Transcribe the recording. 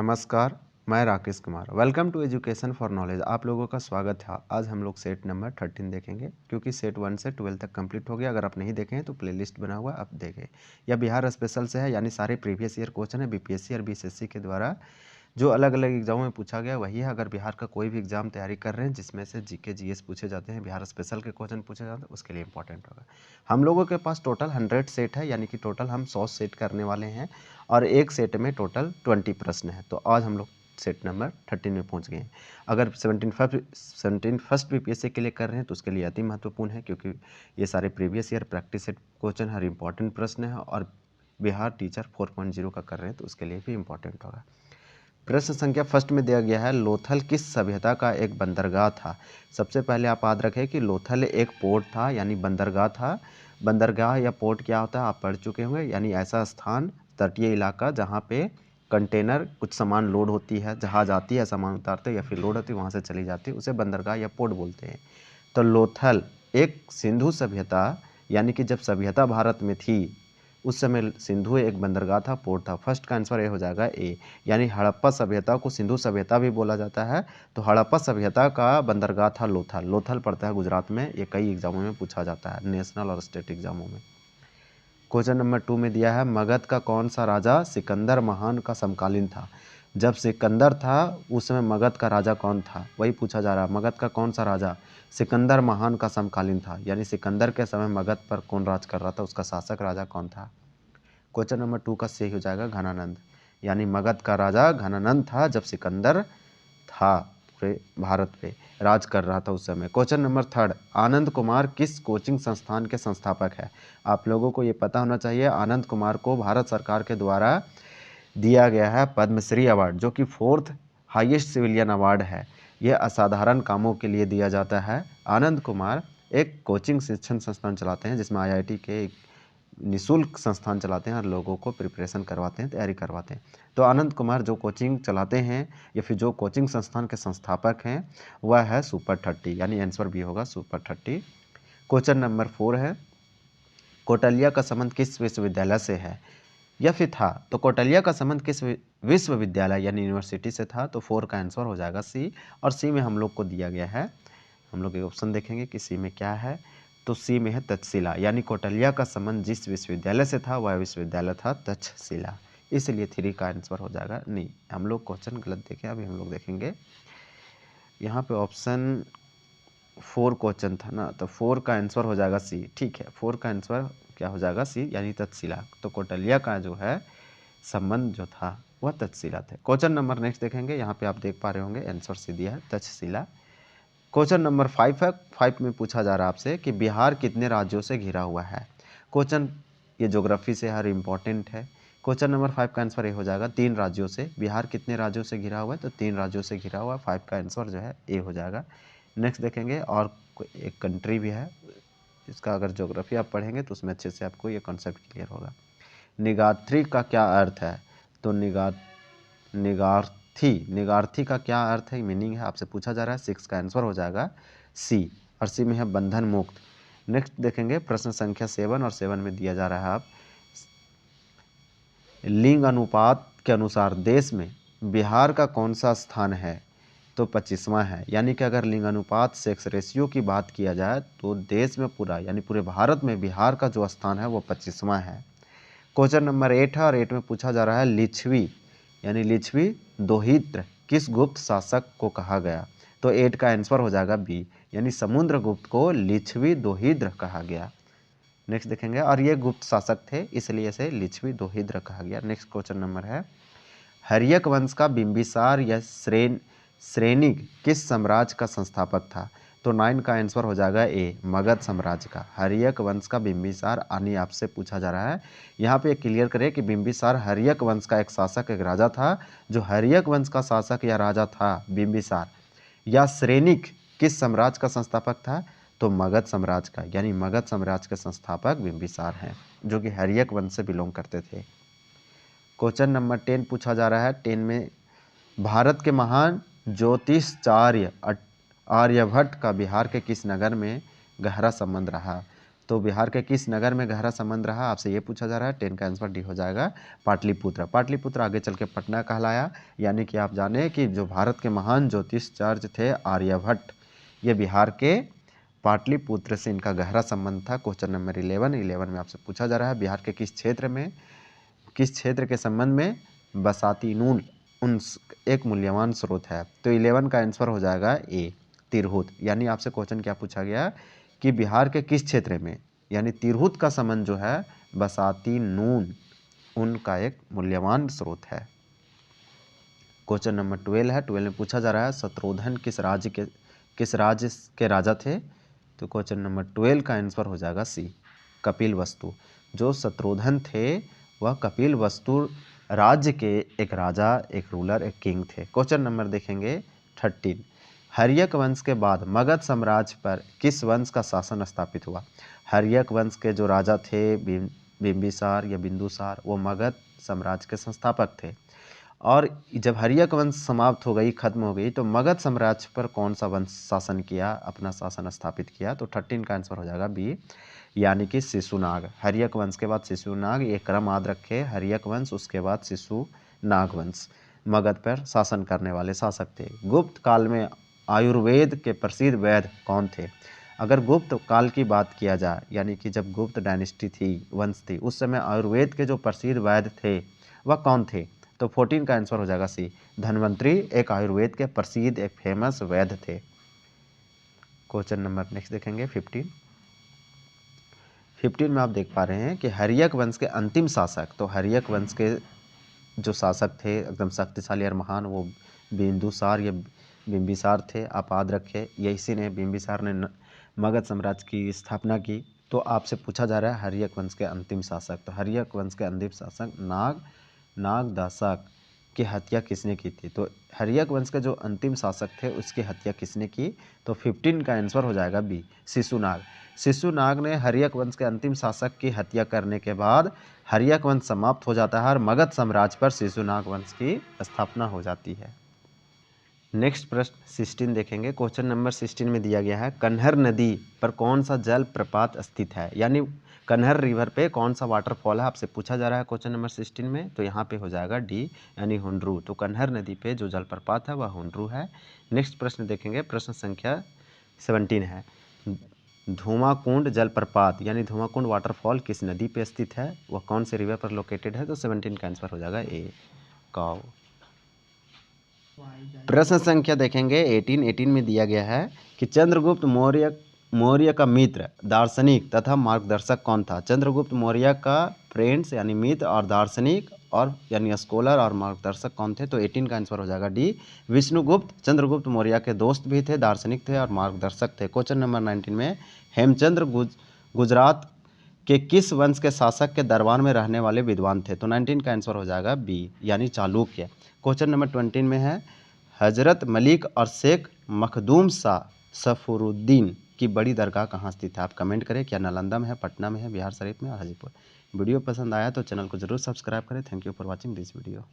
नमस्कार, मैं Rakesh Kumar. Welcome to education for knowledge. आप लोगों का स्वागत है। आज हम लोग सेट नंबर 13 देखेंगे, क्योंकि सेट 1 से 12 तक कंप्लीट हो गया। अगर आप नहीं देखें हैं तो प्लेलिस्ट बना हुआ है, आप देखें। यह बिहार स्पेशल से है, यानी सारे प्रीवियस ईयर क्वेश्चन है बीपीएससी और बीएसएससी के द्वारा जो अलग अलग एग्जामों में पूछा गया वही है। अगर बिहार का कोई भी एग्जाम तैयारी कर रहे हैं जिसमें से जीके जीएस पूछे जाते हैं, बिहार स्पेशल के क्वेश्चन पूछे जाते हैं, उसके लिए इंपॉर्टेंट होगा। हम लोगों के पास टोटल 100 सेट है, यानी कि टोटल हम 100 सेट करने वाले हैं और एक सेट में टोटल 20 प्रश्न है। तो आज हम लोग सेट नंबर 13 में पहुंच गए हैं। अगर 17 फर्स्ट बीपीएससी के लिए कर रहे हैं तो उसके लिए अति महत्वपूर्ण है, क्योंकि ये सारे previous year practice set question हर इंपॉर्टेंट प्रश्न है। और बिहार टीचर 4.0 का कर रहे हैं तो उसके लिए भी इंपॉर्टेंट होगा। प्रश्न संख्या फर्स्ट में दिया गया है, लोथल किस सभ्यता का एक बंदरगाह था। सबसे पहले आप याद रखें कि लोथल एक पोर्ट था, यानी बंदरगाह था। बंदरगाह या पोर्ट क्या होता है आप पढ़ चुके होंगे, यानी ऐसा स्थान, तटीय इलाका जहाँ पे कंटेनर कुछ सामान लोड होती है, जहाज आती है, सामान उतारते या फिर लोड होती है, वहाँ से चली जाती है, उसे बंदरगाह या पोर्ट बोलते हैं। तो लोथल एक सिंधु सभ्यता, यानी कि जब सभ्यता भारत में थी उस समय सिंधु एक बंदरगाह था, पोर्ट था। फर्स्ट का आंसर ए हो जाएगा ए, यानी हड़प्पा सभ्यता को सिंधु सभ्यता भी बोला जाता है। तो हड़प्पा सभ्यता का बंदरगाह था लोथल। लोथल पड़ता है गुजरात में। ये कई एग्जामों में पूछा जाता है, नेशनल और स्टेट एग्जामों में। क्वेश्चन नंबर 2 में दिया है, मगध का कौन सा राजा सिकंदर महान का समकालीन था। जब सिकंदर था उस समय मगध का राजा कौन था, वही पूछा जा रहा है। मगध का कौन सा राजा सिकंदर महान का समकालीन था, यानी सिकंदर के समय मगध पर कौन राज कर रहा था, उसका शासक राजा कौन था। क्वेश्चन नंबर 2 का सही हो जाएगा घनानंद, यानी मगध का राजा घनानंद था जब सिकंदर था पूरे भारत पे राज कर रहा था उस समय। क्वेश्चन नंबर 3, आनंद कुमार किस कोचिंग संस्थान के संस्थापक है। आप लोगों को ये पता होना चाहिए, आनंद कुमार को भारत सरकार के द्वारा दिया गया है पद्मश्री अवार्ड, जो कि 4th हाईएस्ट सिविलियन अवार्ड है। यह असाधारण कामों के लिए दिया जाता है। आनंद कुमार एक कोचिंग शिक्षण संस्थान चलाते हैं, जिसमें आईआईटी के निःशुल्क संस्थान चलाते हैं और लोगों को प्रिपरेशन करवाते हैं, तैयारी करवाते हैं। तो आनंद कुमार जो कोचिंग चलाते हैं या फिर जो कोचिंग संस्थान के संस्थापक हैं वह है सुपर 30, यानी आंसर भी होगा सुपर 30। क्वेश्चन नंबर 4 है, कौटिल्य का संबंध किस विश्वविद्यालय से है या फिर था। तो कौटिल्य का संबंध किस विश्वविद्यालय यानी यूनिवर्सिटी से था। तो 4 का आंसर हो जाएगा सी। और सी में हम लोग को दिया गया है, हम लोग एक ऑप्शन देखेंगे कि सी में क्या है। तो सी में है तक्षशिला, यानी कौटिल्य का संबंध जिस विश्वविद्यालय से था वह विश्वविद्यालय था तक्षशिला, इसलिए 3 का आंसर हो जाएगा नहीं। हम लोग क्वेश्चन गलत देखें, अभी हम लोग देखेंगे। यहाँ पे ऑप्शन 4 क्वेश्चन था ना, तो 4 का आंसर हो जाएगा सी। ठीक है, 4 का आंसर क्या हो जाएगा सी, यानी तक्षशिला। तो कौटिल्य का जो है संबंध जो था वह तक्षशिला थे। क्वेश्चन नंबर नेक्स्ट देखेंगे, यहाँ पे आप देख पा रहे होंगे आंसर सी दिया है तक्षशिला। क्वेश्चन नंबर 5 है। 5 में पूछा जा रहा है आपसे कि बिहार कितने राज्यों से घिरा हुआ है। क्वेश्चन ये ज्योग्राफी से हर इम्पॉर्टेंट है। क्वेश्चन नंबर 5 का आंसर ये हो जाएगा 3 राज्यों से। बिहार कितने राज्यों से घिरा हुआ है, तो 3 राज्यों से घिरा हुआ है। 5 का आंसर जो है ए हो जाएगा। नेक्स्ट देखेंगे, और एक कंट्री भी है, इसका अगर ज्योग्राफी आप पढ़ेंगे तो उसमें अच्छे से आपको ये कॉन्सेप्ट क्लियर होगा। निगार्थी का क्या अर्थ है। तो निगार्थी का क्या अर्थ है, मीनिंग है, आपसे पूछा जा रहा है। 6 का आंसर हो जाएगा सी, और सी में है बंधन मुक्त। नेक्स्ट देखेंगे प्रश्न संख्या 7, और 7 में दिया जा रहा है आप लिंग अनुपात के अनुसार देश में बिहार का कौन सा स्थान है। तो 25वां है, यानी कि अगर लिंग अनुपात सेक्स रेशियो की बात किया जाए तो देश में पूरा यानी पूरे भारत में बिहार का जो स्थान है वो 25वां है। क्वेश्चन नंबर 8 है, और 8 में पूछा जा रहा है लिच्छवी यानी लिच्छवी दोहित्र किस गुप्त शासक को कहा गया। तो 8 का आंसर हो जाएगा बी, यानी समुद्रगुप्त को लिच्छवी दोहित्र कहा गया। नेक्स्ट देखेंगे, और ये गुप्त शासक थे इसलिए इसे लिच्छवी दोहित्र कहा गया। नेक्स्ट क्वेश्चन नंबर है, हर्यक वंश का बिंबिसार या श्रेनिक किस साम्राज्य का संस्थापक था। तो 9 का आंसर हो जाएगा ए, मगध साम्राज्य का। हर्यक वंश का बिंबिसार आनी आपसे पूछा जा रहा है। यहाँ पे क्लियर करें कि बिंबिसार हर्यक वंश का एक शासक, एक राजा था। जो हर्यक वंश का शासक या राजा था बिंबिसार, या श्रेनिक किस साम्राज्य का संस्थापक था। तो मगध साम्राज्य का, यानी मगध साम्राज्य के संस्थापक बिंबिसार हैं, जो कि हर्यक वंश से बिलोंग करते थे। क्वेश्चन नंबर 10 पूछा जा रहा है। 10 में भारत के महान ज्योतिषाचार्य आर्यभट्ट का बिहार के किस नगर में गहरा संबंध रहा। तो बिहार के किस नगर में गहरा संबंध रहा, आपसे ये पूछा जा रहा है। 10 का आंसर डी हो जाएगा पाटलिपुत्र। पाटलिपुत्र आगे चल के पटना कहलाया। यानी कि आप जाने कि जो भारत के महान ज्योतिषाचार्य थे आर्यभट्ट, ये बिहार के पाटलिपुत्र से इनका गहरा संबंध था। क्वेश्चन नंबर 11 में आपसे पूछा जा रहा है बिहार के किस क्षेत्र के संबंध में बसाती नून उन एक मूल्यवान स्रोत है। तो 11 का आंसर हो जाएगा ए, तिरहुत। यानी आपसे क्वेश्चन क्या पूछा गया कि बिहार के किस क्षेत्र में, यानी तिरहुत का संबंध जो है बसाती नून उनका एक मूल्यवान स्रोत है। क्वेश्चन नंबर 12 है। 12 में पूछा जा रहा है शत्रुघ्न किस राज्य के राजा थे। तो क्वेश्चन नंबर 12 का आंसर हो जाएगा सी, कपिल वस्तु। जो शत्रुघ्न थे वह कपिल वस्तु राज्य के एक राजा, एक रूलर, एक किंग थे। क्वेश्चन नंबर देखेंगे 13। हर्यक वंश के बाद मगध साम्राज्य पर किस वंश का शासन स्थापित हुआ। हर्यक वंश के जो राजा थे बिंबिसार या बिंदुसार, वो मगध साम्राज्य के संस्थापक थे। और जब हर्यक वंश समाप्त हो गई, खत्म हो गई, तो मगध साम्राज्य पर कौन सा वंश शासन किया, अपना शासन स्थापित किया। तो 13 का आंसर हो जाएगा बी, यानी कि शिशुनाग। हर्यक वंश के बाद शिशुनाग, ये क्रम याद रखे, हर्यक वंश उसके बाद शिशुनाग वंश मगध पर शासन करने वाले शासक थे। गुप्त काल में आयुर्वेद के प्रसिद्ध वैद्य कौन थे। अगर गुप्त काल की बात किया जाए, यानी कि जब गुप्त डायनेस्टी थी, वंश थी, उस समय आयुर्वेद के जो प्रसिद्ध वैद्य थे वह कौन थे। तो 14 का आंसर हो जाएगा सी, धन्वंतरी एक आयुर्वेद के प्रसिद्ध एक फेमस वैद्य थे। क्वेश्चन नंबर नेक्स्ट देखेंगे 15 में आप देख पा रहे हैं कि हर्यक वंश के अंतिम शासक, तो हर्यक वंश के जो शासक थे एकदम शक्तिशाली और महान, वो बिंदुसार या बिंबिसार थे। आप याद रखें, ये इसी ने, बिंबिसार ने मगध साम्राज्य की स्थापना की। तो आपसे पूछा जा रहा है हर्यक वंश के अंतिम शासक। तो हर्यक वंश के अंतिम शासक नागदासक की हत्या किसने की थी। तो हर्यक वंश के जो अंतिम शासक थे उसकी हत्या किसने की। तो 15 का आंसर हो जाएगा बी, शिशुनाग। शिशुनाग ने हर्यक वंश के अंतिम शासक की हत्या करने के बाद हर्यक वंश समाप्त हो जाता है और मगध साम्राज्य पर शिशुनाग वंश की स्थापना हो जाती है। नेक्स्ट प्रश्न 16 देखेंगे। क्वेश्चन नंबर 16 में दिया गया है कन्हर नदी पर कौन सा जल प्रपात स्थित है, यानी कन्हर रिवर पे कौन सा वाटरफॉल है, आपसे पूछा जा रहा है क्वेश्चन नंबर 16 में। तो यहाँ पे हो जाएगा डी, यानी हुंड्रू। तो कन्हर नदी पे जो जलप्रपात है वह हुंड्रू है। नेक्स्ट प्रश्न देखेंगे, प्रश्न संख्या 17 है। धुआंकुंड जलप्रपात यानी धुआंकुंड वाटरफॉल किस नदी पे स्थित है, वह कौन से रिवर पर लोकेटेड है। तो 17 का आंसर हो जाएगा ए, काव। प्रश्न संख्या देखेंगे 18 में दिया गया है कि चंद्रगुप्त मौर्य का मित्र, दार्शनिक तथा मार्गदर्शक कौन था। चंद्रगुप्त मौर्य का फ्रेंड्स यानी मित्र और दार्शनिक और यानी स्कॉलर और मार्गदर्शक कौन थे। तो 18 का आंसर हो जाएगा डी, विष्णुगुप्त। चंद्रगुप्त मौर्य के दोस्त भी थे, दार्शनिक थे और मार्गदर्शक थे। क्वेश्चन नंबर 19 में हेमचंद्र गुजरात के किस वंश के शासक के दरबार में रहने वाले विद्वान थे। तो 19 का आंसर हो जाएगा बी, यानी चालुक्य। क्वेश्चन नंबर 20 में है हजरत मलिक और शेख मखदूम शाह सफरुद्दीन की बड़ी दरगाह कहाँ स्थित है। आप कमेंट करें, क्या नालंदा में है, पटना में है, बिहार शरीफ में और हाजीपुर। वीडियो पसंद आया तो चैनल को जरूर सब्सक्राइब करें। Thank you for watching this video.